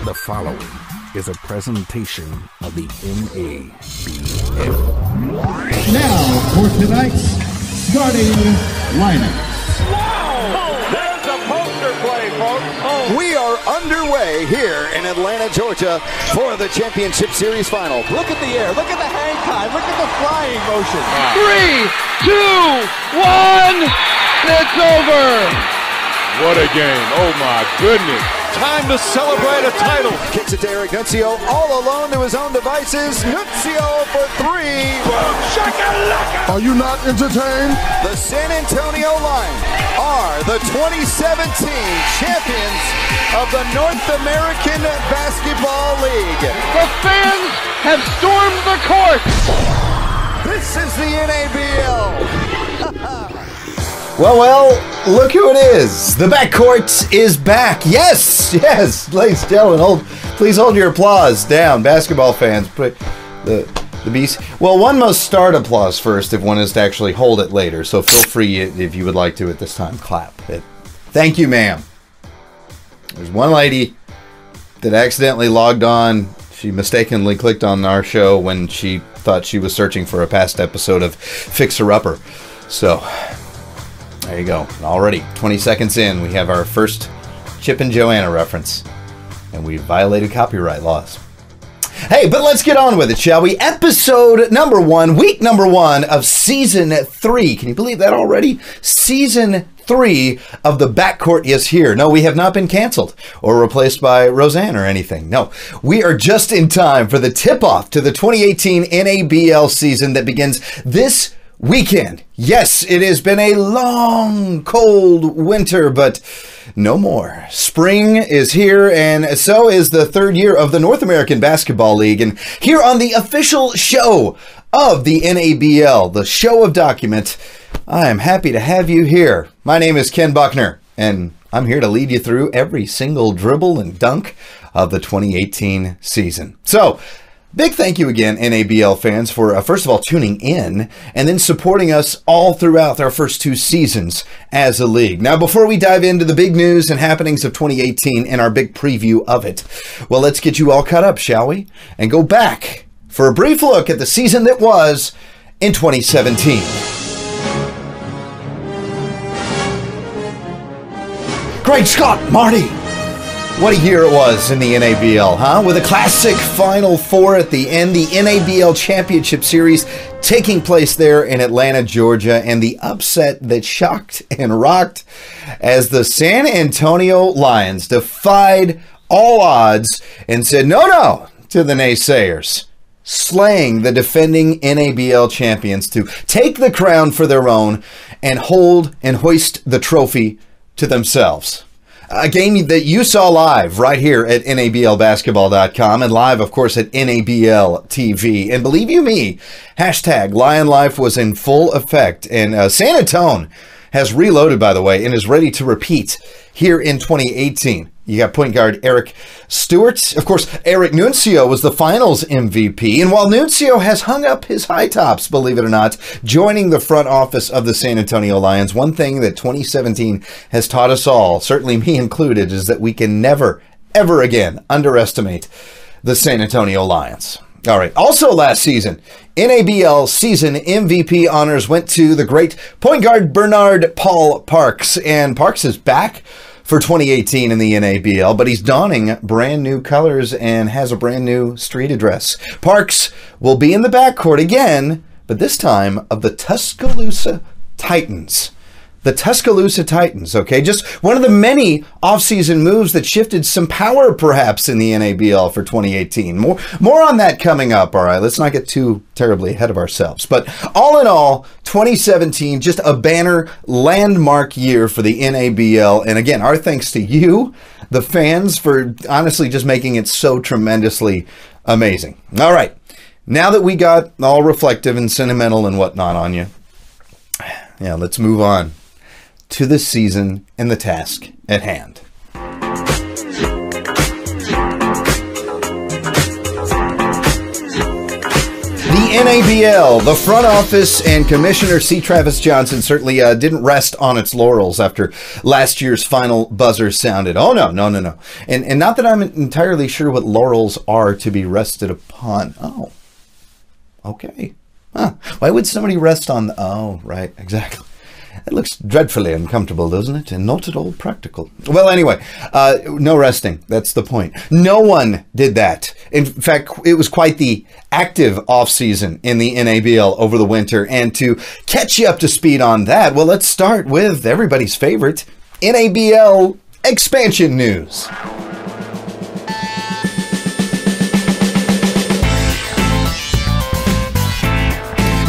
The following is a presentation of the NABL. Now for tonight's starting lineup. Wow! There's a poster play, folks. Oh. We are underway here in Atlanta, Georgia for the Championship Series final. Look at the air. Look at the hang time. Look at the flying motion. 3, 2, 1. It's over. What a game. Oh, my goodness. Time to celebrate a title. Kicks it to Eric Nuncio, all alone to his own devices. Nuncio for three. Boom, shakalaka. Are you not entertained? The San Antonio Lions are the 2017 champions of the North American Basketball League. The fans have stormed the court. This is the NABL. Well, look who it is. The BackCourt is back. Yes, ladies and gentlemen, please hold your applause down. Basketball fans, put the beast. Well, one must start applause first if one is to actually hold it later. So feel free, if you would like to at this time, clap it. Thank you, ma'am. There's one lady that accidentally logged on. She mistakenly clicked on our show when she thought she was searching for a past episode of Fixer Upper. So there you go. Already 20 seconds in, we have our first Chip and Joanna reference, and we violated copyright laws. Hey, but let's get on with it, shall we? Episode number 1, week number 1 of season 3. Can you believe that already? Season 3 of the BackCourt is here. No, we have not been canceled or replaced by Roseanne or anything. No, we are just in time for the tip-off to the 2018 NABL season that begins this weekend. Yes, it has been a long, cold winter, but no more. Spring is here, and so is the third year of the North American Basketball League. And here on the official show of the NABL, the show of document, I am happy to have you here. My name is Ken Buckner, and I'm here to lead you through every single dribble and dunk of the 2018 season. So, big thank you again, NABL fans, for first of all tuning in and then supporting us all throughout our first 2 seasons as a league. Now, before we dive into the big news and happenings of 2018 and our big preview of it, well, let's get you all caught up, shall we? And go back for a brief look at the season that was in 2017. Great Scott, Marty! What a year it was in the NABL, huh? With a classic Final Four at the end, the NABL Championship Series taking place there in Atlanta, Georgia, and the upset that shocked and rocked as the San Antonio Lions defied all odds and said no to the naysayers, slaying the defending NABL champions to take the crown for their own and hold and hoist the trophy to themselves. A game that you saw live right here at NABLbasketball.com and live, of course, at NABL TV. And believe you me, hashtag Lion Life was in full effect. And San Antonio has reloaded, by the way, and is ready to repeat here in 2018. You got point guard Eric Stewart. Of course, Eric Nuncio was the finals MVP. And while Nuncio has hung up his high tops, believe it or not, joining the front office of the San Antonio Lions, one thing that 2017 has taught us all, certainly me included, is that we can never, ever again underestimate the San Antonio Lions. All right. Also last season, NABL season MVP honors went to the great point guard Bernard Paul Parks. And Parks is back for 2018 in the NABL, but he's donning brand new colors and has a brand new street address. Parks will be in the backcourt again, but this time of the Tuscaloosa Titans. The Tuscaloosa Titans, okay? Just one of the many offseason moves that shifted some power, perhaps, in the NABL for 2018. More on that coming up, all right? Let's not get too terribly ahead of ourselves. But all in all, 2017, just a banner landmark year for the NABL. And again, our thanks to you, the fans, for honestly just making it so tremendously amazing. All right. Now that we got all reflective and sentimental and whatnot on you, yeah, let's move on to the season and the task at hand. The NABL, the front office and Commissioner C. Travis Johnson certainly didn't rest on its laurels after last year's final buzzer sounded. Oh, no. And not that I'm entirely sure what laurels are to be rested upon. Oh, okay. Huh. Why would somebody rest on... Oh, right, exactly. It looks dreadfully uncomfortable, doesn't it? And not at all practical. Well, anyway, no resting. That's the point. No one did that. In fact, it was quite the active off-season in the NABL over the winter. And to catch you up to speed on that, well, let's start with everybody's favorite NABL expansion news.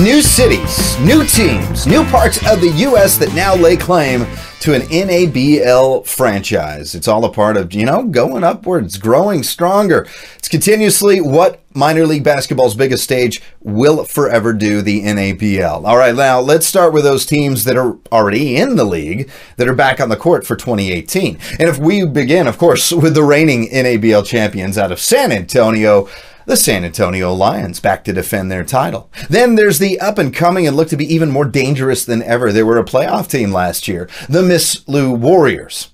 New cities, new teams, new parts of the U.S. that now lay claim to an NABL franchise. It's all a part of, going upwards, growing stronger. It's continuously what minor league basketball's biggest stage will forever do, the NABL. All right, now let's start with those teams that are already in the league that are back on the court for 2018. And if we begin, of course, with the reigning NABL champions out of San Antonio, the San Antonio Lions, back to defend their title. Then there's the up-and-coming and look to be even more dangerous than ever. They were a playoff team last year, the Miss Lou Warriors.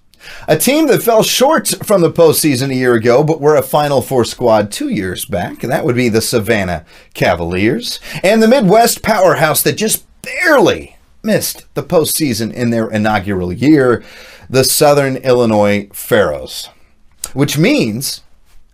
A team that fell short from the postseason a year ago, but were a Final Four squad 2 years back. And that would be the Savannah Cavaliers. And the Midwest powerhouse that just barely missed the postseason in their inaugural year, the Southern Illinois Pharaohs. Which means,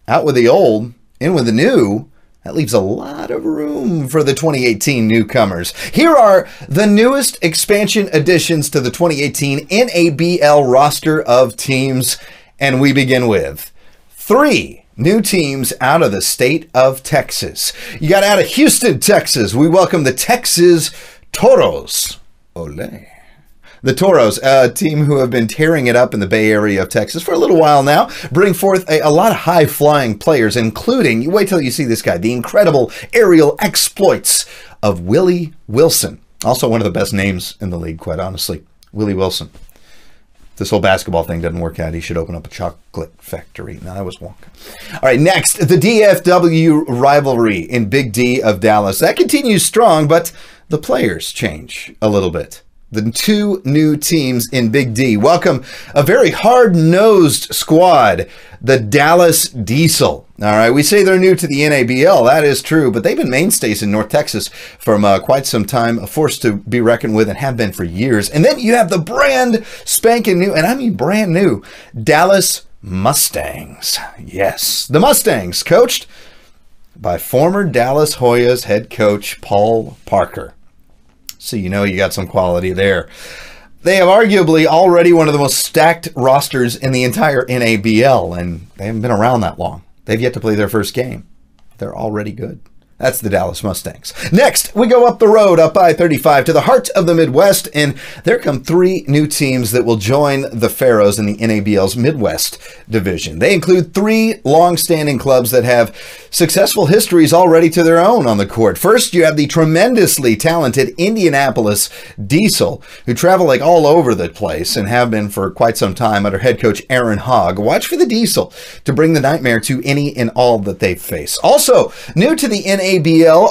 out with the old, in with the new, that leaves a lot of room for the 2018 newcomers. Here are the newest expansion additions to the 2018 NABL roster of teams, and we begin with 3 new teams out of the state of Texas. You got out of Houston, Texas. We welcome the Texas Toros. Ole. The Toros, a team who have been tearing it up in the Bay Area of Texas for a little while now, bring forth a lot of high-flying players, including, you wait till you see this guy, the incredible aerial exploits of Willie Wilson. Also one of the best names in the league, quite honestly. Willie Wilson. If this whole basketball thing doesn't work out, he should open up a chocolate factory. No, that was Wonka. All right, next, the DFW rivalry in Big D of Dallas. That continues strong, but the players change a little bit. The 2 new teams in Big D welcome a very hard-nosed squad, the Dallas Diesel. All right, we say they're new to the NABL. That is true, but they've been mainstays in North Texas from quite some time, a force to be reckoned with and have been for years. And then you have the brand spanking new, and I mean brand new, Dallas Mustangs. Yes, the Mustangs, coached by former Dallas Hoyas head coach Paul Parker. So you know you got some quality there. They have arguably already one of the most stacked rosters in the entire NABL, and they haven't been around that long. They've yet to play their first game. They're already good. That's the Dallas Mustangs. Next, we go up the road, up I-35, to the heart of the Midwest, and there come 3 new teams that will join the Pharaohs in the NABL's Midwest division. They include 3 long-standing clubs that have successful histories already to their own on the court. First, you have the tremendously talented Indianapolis Diesel, who travel like all over the place and have been for quite some time under head coach Aaron Hogg. Watch for the Diesel to bring the nightmare to any and all that they face. Also, new to the NABL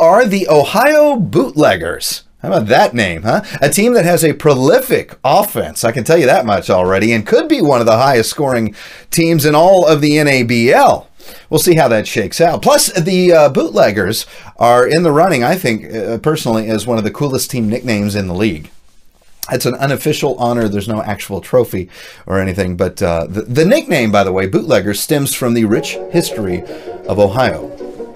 are the Ohio Bootleggers. How about that name, huh? A team that has a prolific offense, I can tell you that much already, and could be one of the highest scoring teams in all of the NABL. We'll see how that shakes out. Plus, the Bootleggers are in the running, I think, personally, as one of the coolest team nicknames in the league. It's an unofficial honor. There's no actual trophy or anything. But the nickname, by the way, Bootleggers, stems from the rich history of Ohio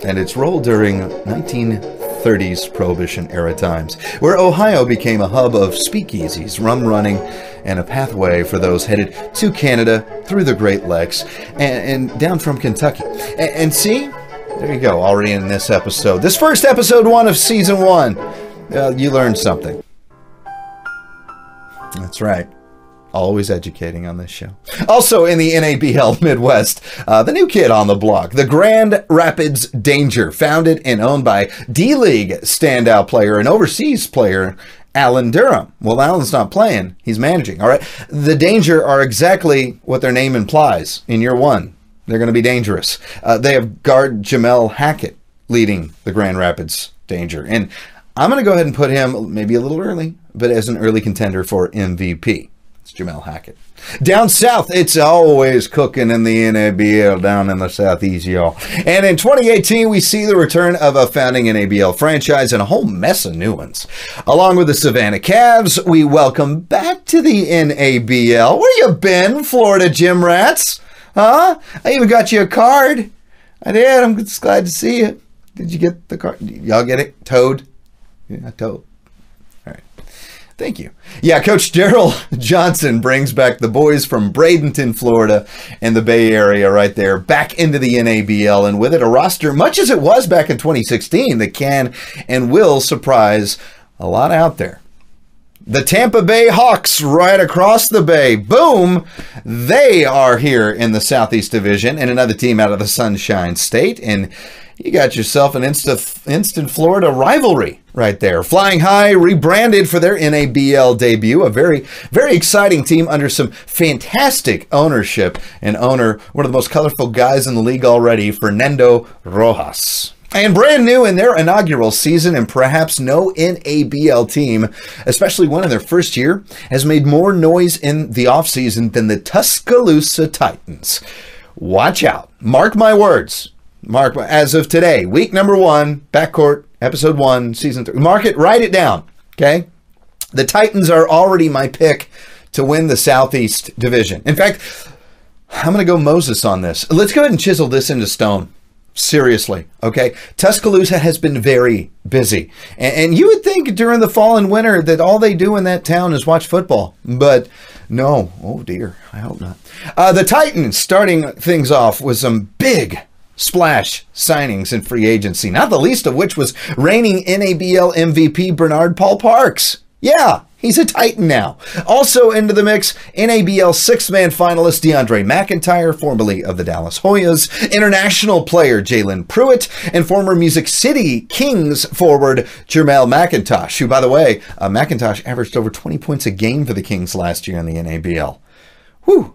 and its role during 1930s Prohibition-era times, where Ohio became a hub of speakeasies, rum running, and a pathway for those headed to Canada through the Great Lakes and down from Kentucky. And see, there you go, already in this episode. This first episode 1 of season 1, you learned something. That's right. Always educating on this show. Also in the NABL Midwest, the new kid on the block, the Grand Rapids Danger, founded and owned by D-League standout player and overseas player Alan Durham. Well, Alan's not playing. He's managing. All right. The Danger are exactly what their name implies in year 1. They're going to be dangerous. They have guard Jamel Hackett leading the Grand Rapids danger. And I'm going to go ahead and put him maybe a little early, but as an early contender for MVP. It's Jamel Hackett. Down south, it's always cooking in the NABL down in the southeast, y'all. And in 2018, we see the return of a founding NABL franchise and a whole mess of new ones. Along with the Savannah Cavs, we welcome back to the NABL. Where you been, Florida Gym Rats? Huh? I even got you a card. I did. I'm just glad to see you. Did you get the card? Y'all get it? Toad? Yeah, Toad. All right. Thank you. Yeah, Coach Daryl Johnson brings back the boys from Bradenton, Florida, and the Bay Area right there back into the NABL, and with it a roster, much as it was back in 2016, that can and will surprise a lot out there. The Tampa Bay Hawks right across the bay. Boom! They are here in the Southeast Division, and another team out of the Sunshine State, and you got yourself an instant Florida rivalry right there. Flying High rebranded for their NABL debut. A very, very exciting team under some fantastic ownership. And owner, one of the most colorful guys in the league already, Fernando Rojas. And brand new in their inaugural season, and perhaps no NABL team, especially one in their first year, has made more noise in the offseason than the Tuscaloosa Titans. Watch out. Mark my words. Mark, as of today, week number 1, BackCourt, episode 1, season 3. Mark it, write it down, okay? The Titans are already my pick to win the Southeast Division. In fact, I'm going to go Moses on this. Let's go ahead and chisel this into stone. Seriously, okay? Tuscaloosa has been very busy. And you would think during the fall and winter that all they do in that town is watch football. But no. Oh, dear. I hope not. The Titans starting things off with some big splash signings in free agency, not the least of which was reigning NABL MVP Bernard Paul Parks. Yeah, he's a Titan now. Also into the mix, NABL six-man finalist DeAndre McIntyre, formerly of the Dallas Hoyas, international player Jalen Pruitt, and former Music City Kings forward Jermel McIntosh, who, by the way, McIntosh averaged over 20 points a game for the Kings last year in the NABL. Whew.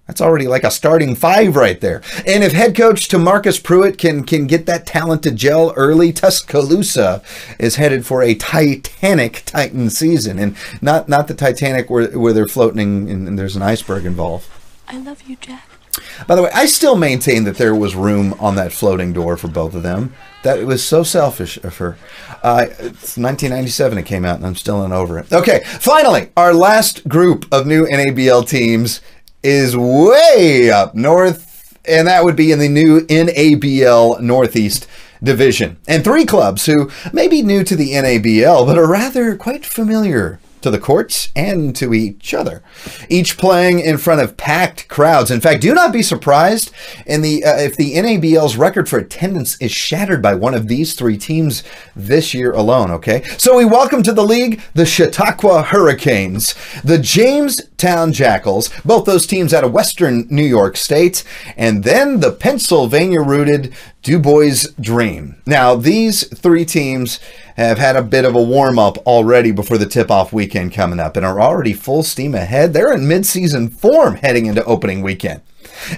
That's already like a starting 5 right there. And if head coach Tamarcus Pruitt can get that talent to gel early, Tuscaloosa is headed for a Titanic Titan season. And not the Titanic where they're floating and there's an iceberg involved. I love you, Jack. By the way, I still maintain that there was room on that floating door for both of them. That it was so selfish of her. It's 1997 it came out, and I'm still not over it. Okay, finally, our last group of new NABL teams is way up north, and that would be in the new NABL Northeast Division. And 3 clubs who may be new to the NABL, but are rather quite familiar to the courts and to each other, each playing in front of packed crowds. In fact, do not be surprised if the NABL's record for attendance is shattered by one of these 3 teams this year alone, okay? So we welcome to the league the Chautauqua Hurricanes, the Jamestown Jackals, both those teams out of Western New York State, and then the Pennsylvania-rooted Du Bois Dream. Now, these 3 teams have had a bit of a warm-up already before the tip-off weekend coming up and are already full steam ahead. They're in mid-season form heading into opening weekend.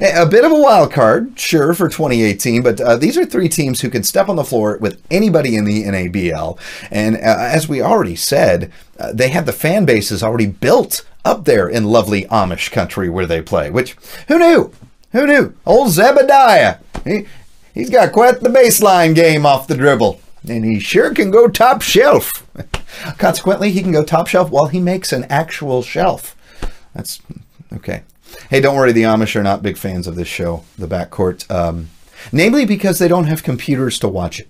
A bit of a wild card, sure, for 2018, but these are 3 teams who can step on the floor with anybody in the NABL. And as we already said, they have the fan bases already built up there in lovely Amish country where they play, which, who knew? Who knew? Old Zebediah, he's got quite the baseline game off the dribble. And he sure can go top shelf. Consequently, he can go top shelf while he makes an actual shelf. That's okay. Hey, don't worry. The Amish are not big fans of this show, the BackCourt. Namely because they don't have computers to watch it.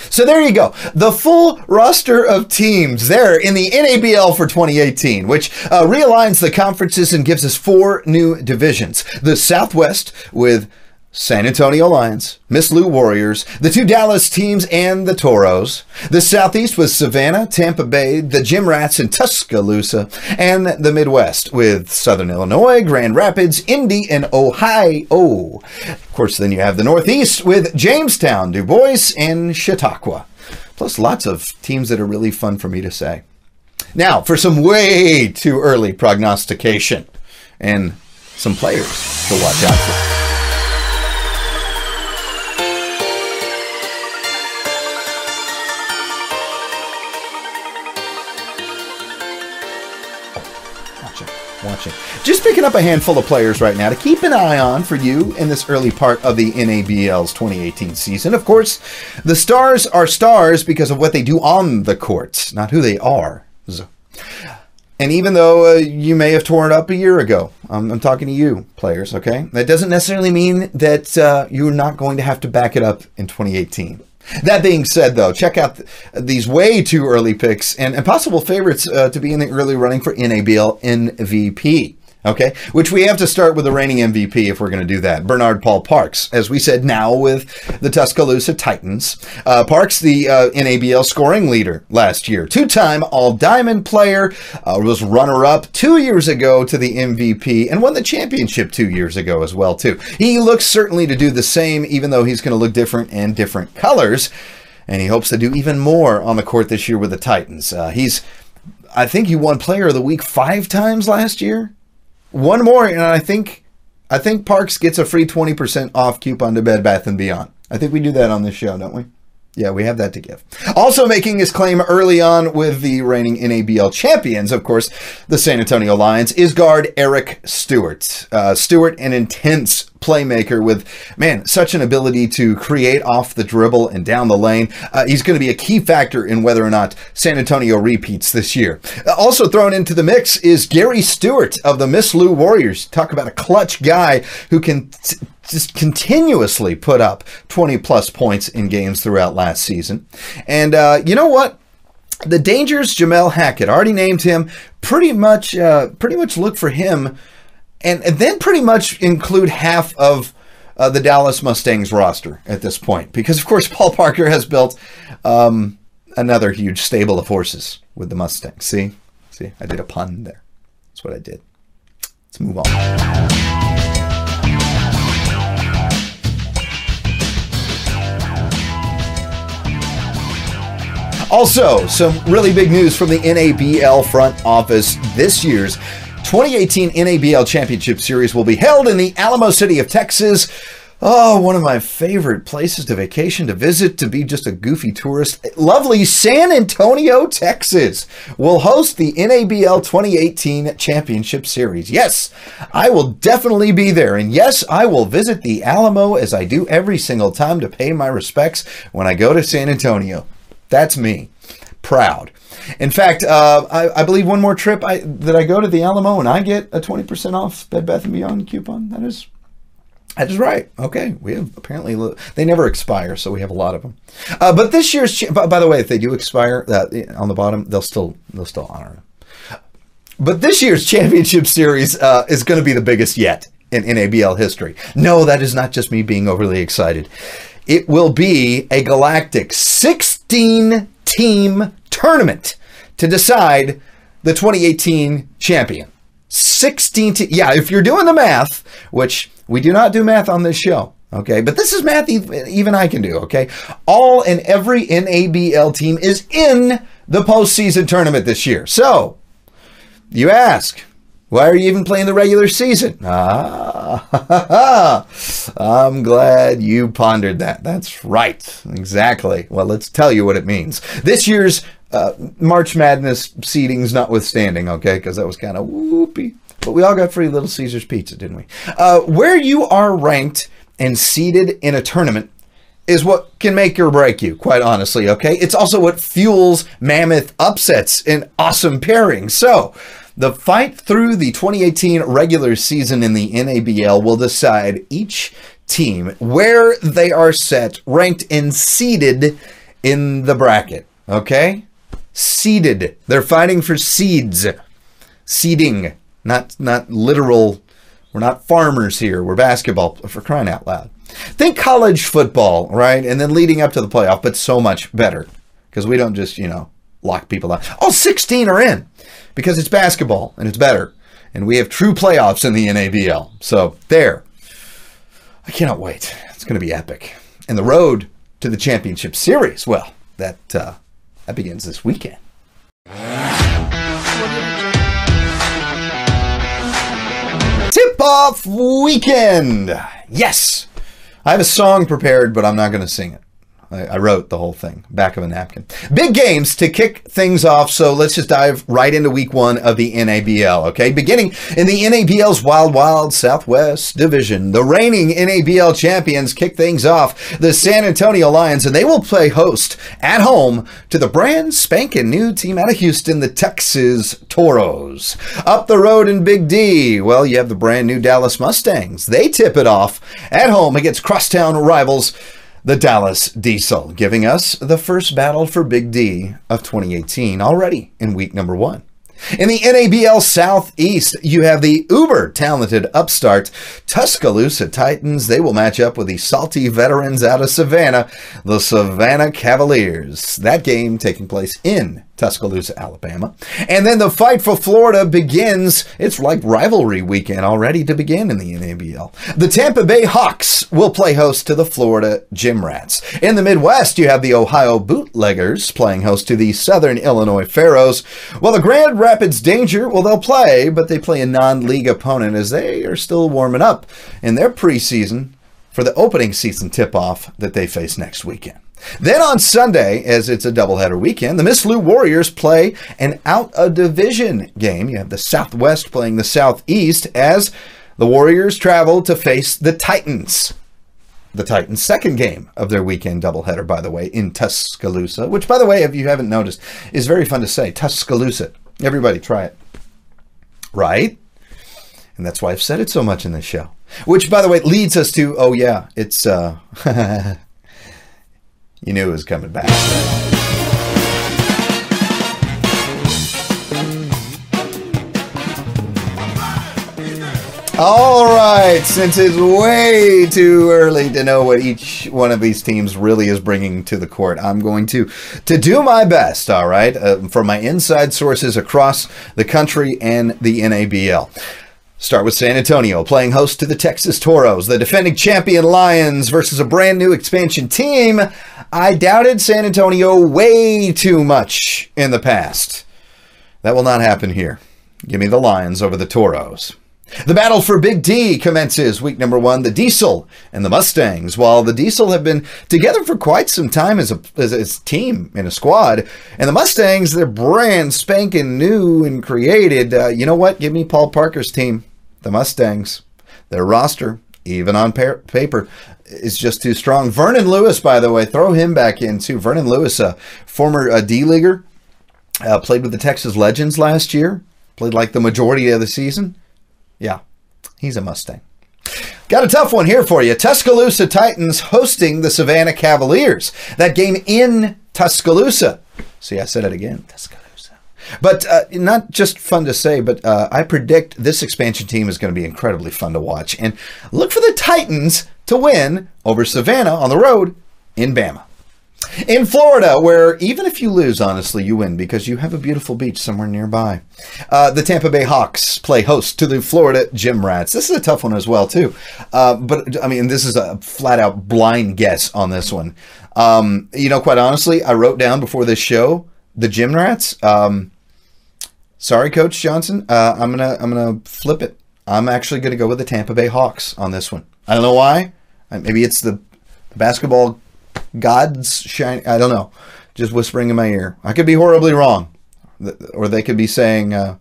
So there you go. The full roster of teams there in the NABL for 2018, which realigns the conferences and gives us 4 new divisions. The Southwest with San Antonio Lions, Miss Lou Warriors, the 2 Dallas teams, and the Toros. The Southeast was Savannah, Tampa Bay, the Gym Rats, and Tuscaloosa. And the Midwest with Southern Illinois, Grand Rapids, Indy, and Ohio. Of course, then you have the Northeast with Jamestown, Du Bois, and Chautauqua. Plus lots of teams that are really fun for me to say. Now, for some way too early prognostication and some players to watch out for. watching. Just picking up a handful of players right now to keep an eye on for you in this early part of the NABL's 2018 season. Of course, the stars are stars because of what they do on the court, not who they are. And even though you may have torn it up a year ago, I'm talking to you, players, okay? That doesn't necessarily mean that you're not going to have to back it up in 2018. That being said, though, check out these way too early picks and possible favorites to be in the early running for NABL MVP. Okay, which we have to start with the reigning MVP if we're going to do that. Bernard Paul Parks, as we said, now with the Tuscaloosa Titans. Parks, the NABL scoring leader last year. Two-time All-Diamond player, was runner-up 2 years ago to the MVP and won the championship 2 years ago as well, too. He looks certainly to do the same, even though he's going to look different in different colors. And he hopes to do even more on the court this year with the Titans. I think he won Player of the Week 5 times last year. One more, and I think Parks gets a free 20% off coupon to Bed Bath & Beyond. I think we do that on this show, don't we? Yeah, we have that to give. Also making his claim early on with the reigning NABL champions, of course, the San Antonio Lions, is guard Eric Stewart. Stewart, an intense playmaker with, man, such an ability to create off the dribble and down the lane. He's going to be a key factor in whether or not San Antonio repeats this year. Also thrown into the mix is Gary Stewart of the Miss Lou Warriors. Talk about a clutch guy who can just continuously put up 20-plus points in games throughout last season. And you know what? The Dangers, Jamel Hackett, already named him. Pretty much look for him. And then pretty much include half of the Dallas Mustangs roster at this point. Because, of course, Paul Parker has built another huge stable of horses with the Mustangs. See, I did a pun there. That's what I did. Let's move on. Also, some really big news from the NABL front office. This year's 2018 NABL Championship Series will be held in the Alamo City of Texas. Oh, one of my favorite places to vacation, to visit, to be just a goofy tourist. Lovely San Antonio, Texas will host the NABL 2018 Championship Series. Yes, I will definitely be there. And yes, I will visit the Alamo as I do every single time to pay my respects when I go to San Antonio. That's me. Proud. In fact, I believe one more trip that I go to the Alamo and I get a 20% off Bed Bath & Beyond coupon. That is right. Okay. We have apparently, they never expire, so we have a lot of them. But this year's, by the way, if they do expire on the bottom, they'll still honor them. But this year's championship series is going to be the biggest yet in NABL history. No, that is not just me being overly excited. It will be a galactic 16-team tournament to decide the 2018 champion. 16 yeah, if you're doing the math, which we do not do math on this show, okay? But this is math even I can do, okay? All and every NABL team is in the postseason tournament this year. So, you ask, why are you even playing the regular season? I'm glad you pondered that. That's right. Exactly. Well, let's tell you what it means. This year's March Madness seedings notwithstanding, okay, because that was kind of whoopee. But we all got free Little Caesars pizza, didn't we? Where you are ranked and seeded in a tournament is what can make or break you, quite honestly, okay? It's also what fuels mammoth upsets and awesome pairings. So, the fight through the 2018 regular season in the NABL will decide each team where they are set, ranked, and seeded in the bracket. Okay? Seeded. They're fighting for seeds. Seeding. Not literal. We're not farmers here. We're basketball, for crying out loud. Think college football, right? And then leading up to the playoff, but so much better. Because we don't just, lock people out. All 16 are in. Because it's basketball, and it's better. And we have true playoffs in the NABL. So, there. I cannot wait. It's going to be epic. And the road to the championship series, well, that begins this weekend. Tip-off weekend. Yes. I have a song prepared, but I'm not going to sing it. I wrote the whole thing, back of a napkin. Big games to kick things off, so let's just dive right into week 1 of the NABL, okay? Beginning in the NABL's Wild Southwest Division, the reigning NABL champions kick things off, the San Antonio Lions, and they will play host at home to the brand spanking new team out of Houston, the Texas Toros. Up the road in Big D, well, you have the brand new Dallas Mustangs. They tip it off at home against crosstown rivals, the Dallas Diesel, giving us the first battle for Big D of 2018 already in week number 1. In the NABL Southeast, you have the uber-talented upstart Tuscaloosa Titans. They will match up with the salty veterans out of Savannah, the Savannah Cavaliers. That game taking place in Tuscaloosa, Alabama. And then the fight for Florida begins. It's like rivalry weekend already to begin in the NABL. The Tampa Bay Hawks will play host to the Florida Gym Rats. In the Midwest, you have the Ohio Bootleggers playing host to the Southern Illinois Pharaohs. Well, the Grand Rapids Danger, well, they'll play, but they play a non-league opponent as they are still warming up in their preseason for the opening season tip-off that they face next weekend. Then on Sunday, as it's a doubleheader weekend, the Miss Lou Warriors play an out-of-division game. You have the Southwest playing the Southeast as the Warriors travel to face the Titans. The Titans' second game of their weekend doubleheader, by the way, in Tuscaloosa, which, by the way, if you haven't noticed, is very fun to say. Tuscaloosa. Everybody try it. Right? And that's why I've said it so much in this show. Which, by the way, leads us to, oh yeah, it's, you knew it was coming back. All right, since it's way too early to know what each one of these teams really is bringing to the court, I'm going to do my best, all right, from my inside sources across the country and the NABL. Start with San Antonio, playing host to the Texas Toros, the defending champion Lions versus a brand new expansion team. I doubted San Antonio way too much in the past. That will not happen here. Give me the Lions over the Toros. The battle for Big D commences week number 1, the Diesel and the Mustangs. While the Diesel have been together for quite some time as a team in a squad, and the Mustangs, they're brand spanking new and created. You know what? Give me Paul Parker's team, the Mustangs. Their roster, even on paper, is just too strong. Vernon Lewis, by the way, throw him back in too. Vernon Lewis, a former D-leaguer, played with the Texas Legends last year, played like the majority of the season. Yeah, he's a Mustang. Got a tough one here for you. Tuscaloosa Titans hosting the Savannah Cavaliers. That game in Tuscaloosa. See, I said it again, Tuscaloosa. But not just fun to say, but I predict this expansion team is going to be incredibly fun to watch. And look for the Titans to win over Savannah on the road in Bama. In Florida, where even if you lose, honestly, you win because you have a beautiful beach somewhere nearby. The Tampa Bay Hawks play host to the Florida Gym Rats. This is a tough one as well, too. But, I mean, this is a flat-out blind guess on this one. You know, quite honestly, I wrote down before this show, the Gym Rats. Sorry, Coach Johnson. I'm gonna flip it. I'm actually going to go with the Tampa Bay Hawks on this one. I don't know why. Maybe it's the basketball gods shine. I don't know. Just whispering in my ear. I could be horribly wrong. Or they could be saying that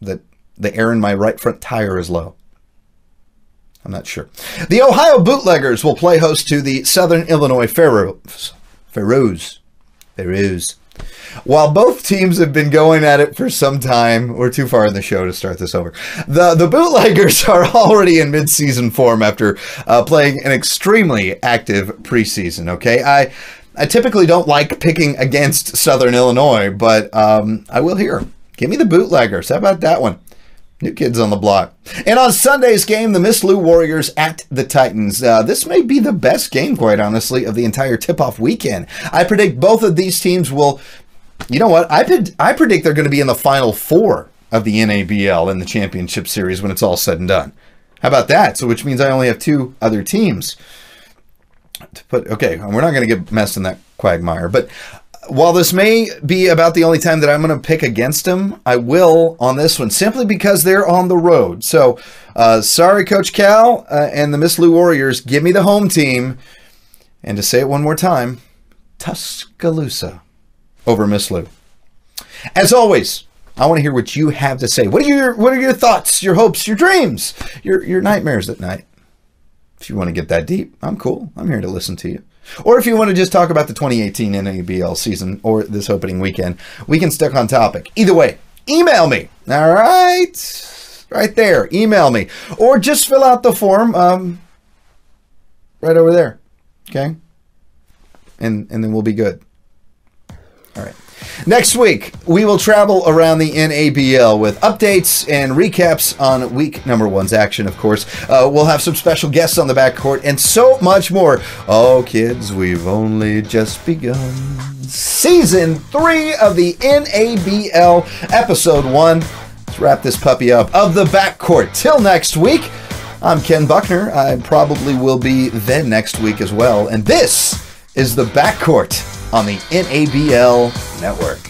the air in my right front tire is low. I'm not sure. The Ohio Bootleggers will play host to the Southern Illinois Pharaohs. While both teams have been going at it for some time, we're too far in the show to start this over. The Bootleggers are already in mid-season form after playing an extremely active preseason, okay? I typically don't like picking against Southern Illinois, but I will here. Give me the Bootleggers. How about that one? New kids on the block. And on Sunday's game, the Miss Lou Warriors at the Titans. This may be the best game, quite honestly, of the entire tip-off weekend. I predict both of these teams will... You know what? I predict they're going to be in the Final Four of the NABL in the championship series when it's all said and done. How about that? So which means I only have 2 other teams to put. Okay, we're not going to get messed in that quagmire. But while this may be about the only time that I'm going to pick against them, I will on this one simply because they're on the road. So sorry, Coach Cal and the Miss Lou Warriors. Give me the home team. And to say it one more time, Tuscaloosa over Miss Lou. As always, I want to hear what you have to say. What are your thoughts, your hopes, your dreams, your nightmares at night? If you want to get that deep, I'm cool. I'm here to listen to you. Or if you want to just talk about the 2018 NABL season or this opening weekend, we can stick on topic. Either way, email me. All right? Right there. Email me. Or just fill out the form right over there. Okay? And then we'll be good. All right. Next week, we will travel around the NABL with updates and recaps on week number 1's action, of course. We'll have some special guests on the backcourt and so much more. Oh, kids, we've only just begun. Season 3 of the NABL, Episode 1. Let's wrap this puppy up of the backcourt. Till next week, I'm Ken Buckner. I probably will be then next week as well. And this is the backcourt on the NABL Network.